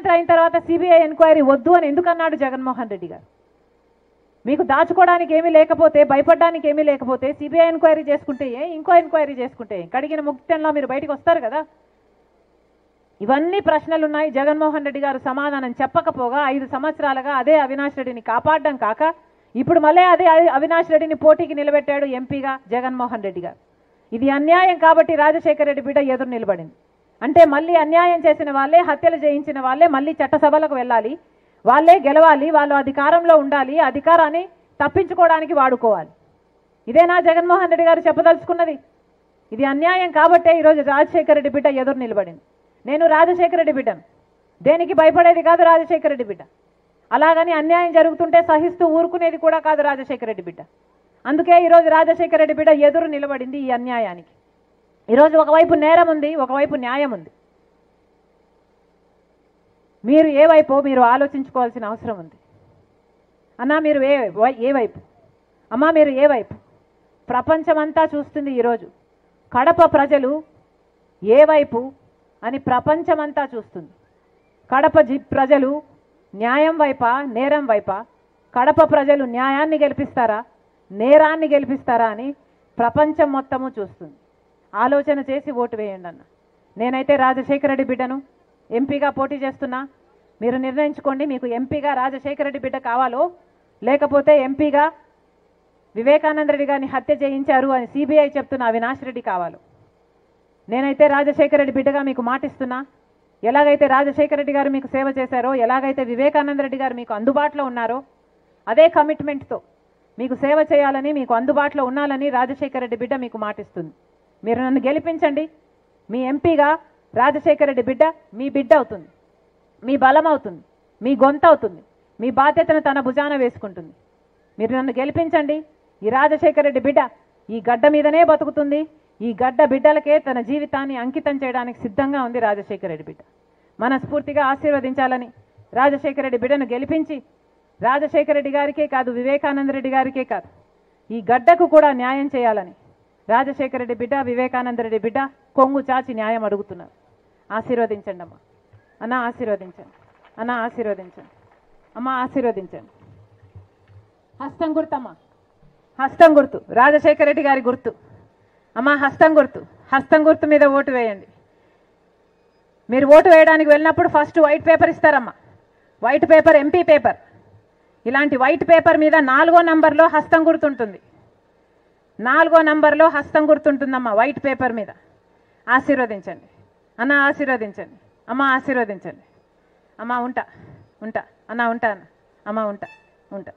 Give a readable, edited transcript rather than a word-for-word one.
ముఖ్యమంత్రి అయిన తర్వాత సిబిఐ ఎంక్వైరీ వద్దు అని ఎందుకు అన్నాడు జగన్మోహన్ రెడ్డి గారు? మీకు దాచుకోవడానికి ఏమీ లేకపోతే, భయపడడానికి ఏమీ లేకపోతే సిబిఐ ఎంక్వైరీ చేసుకుంటే ఇంకో ఎంక్వైరీ చేసుకుంటే కడిగిన ముక్తంలో మీరు బయటకు వస్తారు కదా. ఇవన్నీ ప్రశ్నలు ఉన్నాయి. జగన్మోహన్ రెడ్డి గారు సమాధానం చెప్పకపోగా 5 సంవత్సరాలుగా అదే అవినాష్ రెడ్డిని కాపాడడం కాక ఇప్పుడు మళ్ళీ అదే అవినాష్ రెడ్డిని పోటీకి నిలబెట్టాడు ఎంపీగా జగన్మోహన్ రెడ్డి గారు. ఇది అన్యాయం కాబట్టి రాజశేఖర రెడ్డి బిడ్డ ఎదురు నిలబడింది. అంటే మళ్ళీ అన్యాయం చేసిన వాళ్ళే, హత్యలు చేయించిన వాళ్ళే మళ్ళీ చట్టసభలకు వెళ్ళాలి, వాళ్ళే గెలవాలి, వాళ్ళు అధికారంలో ఉండాలి, అధికారాన్ని తప్పించుకోవడానికి వాడుకోవాలి. ఇదేనా జగన్మోహన్ రెడ్డి గారు చెప్పదలుచుకున్నది? ఇది అన్యాయం కాబట్టే ఈరోజు రాజశేఖర రెడ్డి బిడ్డ ఎదురు నిలబడింది. నేను రాజశేఖర రెడ్డి బిడ్డను, దేనికి భయపడేది కాదు రాజశేఖర రెడ్డి బిడ్డ. అలాగని అన్యాయం జరుగుతుంటే సహిస్తూ ఊరుకునేది కూడా కాదు రాజశేఖర రెడ్డి బిడ్డ. అందుకే ఈరోజు రాజశేఖర రెడ్డి బిడ్డ ఎదురు నిలబడింది ఈ అన్యాయానికి. ఈరోజు ఒకవైపు నేరం ఉంది, ఒకవైపు న్యాయం ఉంది. మీరు ఏ వైపో మీరు ఆలోచించుకోవాల్సిన అవసరం ఉంది. అన్నా మీరు ఏ వైపు, అమ్మా మీరు ఏ వైపు? ప్రపంచమంతా చూస్తుంది ఈరోజు. కడప ప్రజలు ఏ వైపు అని ప్రపంచమంతా చూస్తుంది. కడప ప్రజలు న్యాయం వైపా, నేరం వైపా? కడప ప్రజలు న్యాయాన్ని గెలిపిస్తారా, నేరాన్ని గెలిపిస్తారా అని ప్రపంచం మొత్తము చూస్తుంది. ఆలోచన చేసి ఓటు వేయండి అన్న. నేనైతే రాజశేఖర రెడ్డి బిడ్డను ఎంపీగా పోటీ చేస్తున్నా. మీరు నిర్ణయించుకోండి, మీకు ఎంపీగా రాజశేఖర రెడ్డి బిడ్డ కావాలో లేకపోతే ఎంపీగా వివేకానంద రెడ్డి గారిని హత్య చేయించారు అని సిబిఐ చెప్తున్న అవినాష్ రెడ్డి కావాలో. నేనైతే రాజశేఖర రెడ్డి బిడ్డగా మీకు మాటిస్తున్నా. ఎలాగైతే రాజశేఖర రెడ్డి గారు మీకు సేవ చేశారో, ఎలాగైతే వివేకానంద రెడ్డి గారు మీకు అందుబాటులో ఉన్నారో అదే కమిట్మెంట్తో మీకు సేవ చేయాలని, మీకు అందుబాటులో ఉండాలని రాజశేఖర రెడ్డి బిడ్డ మీకు మాటిస్తుంది. మీరు నన్ను గెలిపించండి. మీ ఎంపీగా రాజశేఖర రెడ్డి బిడ్డ మీ బిడ్డ అవుతుంది, మీ బలం అవుతుంది, మీ గొంతు అవుతుంది, మీ బాధ్యతను తన భుజాన వేసుకుంటుంది. మీరు నన్ను గెలిపించండి. ఈ రాజశేఖర రెడ్డి బిడ్డ ఈ గడ్డ మీదనే బతుకుతుంది. ఈ గడ్డ బిడ్డలకే తన జీవితాన్ని అంకితం చేయడానికి సిద్ధంగా ఉంది రాజశేఖర రెడ్డి బిడ్డ. మనస్ఫూర్తిగా ఆశీర్వదించాలని, రాజశేఖర రెడ్డి బిడ్డను గెలిపించి రాజశేఖర రెడ్డి గారికే కాదు, వివేకానంద రెడ్డి గారికే కాదు, ఈ గడ్డకు కూడా న్యాయం చేయాలని రాజశేఖర రెడ్డి బిడ్డ, వివేకానంద రెడ్డి బిడ్డ కొంగు చాచి న్యాయం అడుగుతున్నారు. ఆశీర్వదించండి అమ్మా. అన్న ఆశీర్వదించండి, అన్న ఆశీర్వదించండి, అమ్మ ఆశీర్వదించండి. హస్తం గుర్తమ్మా, హస్తం గుర్తు రాజశేఖర రెడ్డి గారి గుర్తు అమ్మ. హస్తం గుర్తు, హస్తం గుర్తు మీద ఓటు వేయండి. మీరు ఓటు వేయడానికి వెళ్ళినప్పుడు ఫస్ట్ వైట్ పేపర్ ఇస్తారమ్మా. White paper MP paper. ఇలాంటి వైట్ పేపర్ మీద 4వ నంబర్లో హస్తం గుర్తుంటుంది. 4వ నంబర్లో హస్తం గుర్తుంటుందమ్మా వైట్ పేపర్ మీద. ఆశీర్వదించండి అన్న, ఆశీర్వదించండి అమ్మ, ఆశీర్వదించండి అమ్మ. ఉంటా ఉంటా అన్న, ఉంటా అన్న, అమ్మ ఉంటా ఉంటా.